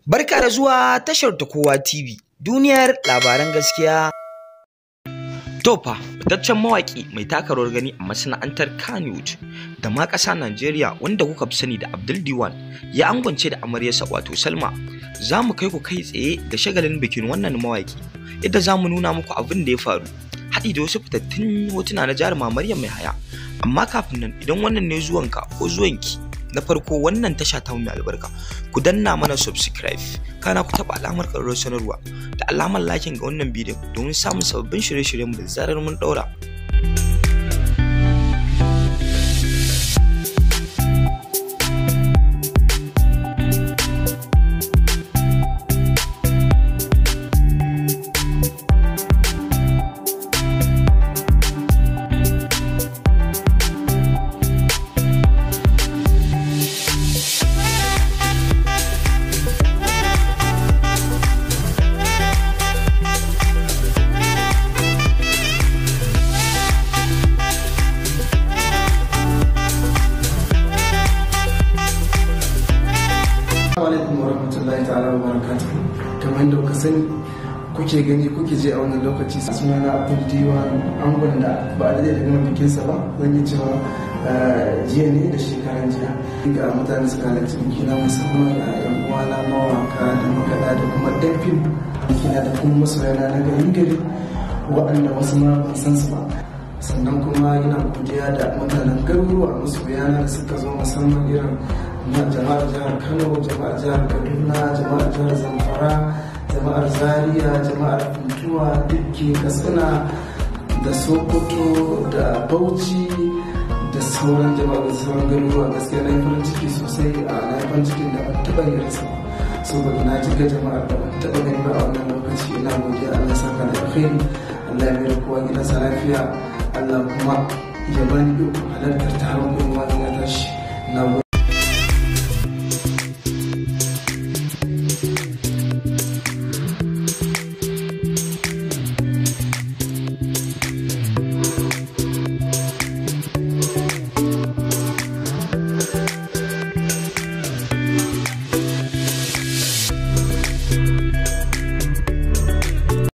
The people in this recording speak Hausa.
Barka da zuwa tashar ta kowa TV, duniyar labaran gaskiya. Tofa, fitaccen mawaƙi mai taka rawar gani a masana'antar Kannywood da ma ƙasa Najeriya wanda kuka fi sani da Abdul D1 ya angwance da amaryarsa wato Salma. Za mu kai ku kai tsaye ga shagalin bikin wannan mawaƙi, yadda za mu nuna muku abin da ya faru, haɗi da wasu fitattun hotuna na jaruma Maryam Mai Haya. Amma kafin nan, idan wannan ne zuwanka ko zuwanki na farko wannan tasha ta mai albarka, ku danna mana subscribe, kana ku taba alamar ƙararrawar sanarwa da alamar like ga wannan bidiyon domin samun sababbin shirye-shiryen mu da zarar mun daura. Alaikum warahmatullahi ta'ala wa barakatuhu. Kamar yadda kuka sani kuke gani kuke je a wannan lokaci, sunana Abdul D1, angon da ba da gama bikinsa ba, zan yi cewa jiya ne da shekaran jiya. Ga mutane suka halarci bikina, musamman yan uwana mawaka da makaɗa da kuma ɗan fim bikina da kuma masoyana na gari waɗanda wasu ma ban san su ba. Sannan kuma ina godiya da mutanen garuruwa masoyana da suka zo, musamman irin jama'ar jihar Kano, jama'ar jihar Kaduna, jama'ar jihar Zamfara, jama'ar Zaria, jama'ar Funtuwa, Dikki, Katsina da Sokoto da Bauchi da sauran jama'ar da sauran garuruwa. Gaskiya na yi farin ciki sosai, na yi farin cikin da ban taɓa yin rasa ba, saboda na cika jama'ar da ban taɓa gani ba a wannan lokaci. Ina godiya, Allah saka da alkhairi, Allah ya mai da kowa gidansa lafiya, Allah kuma ya bani halartar taron gudunmawa da na tashi.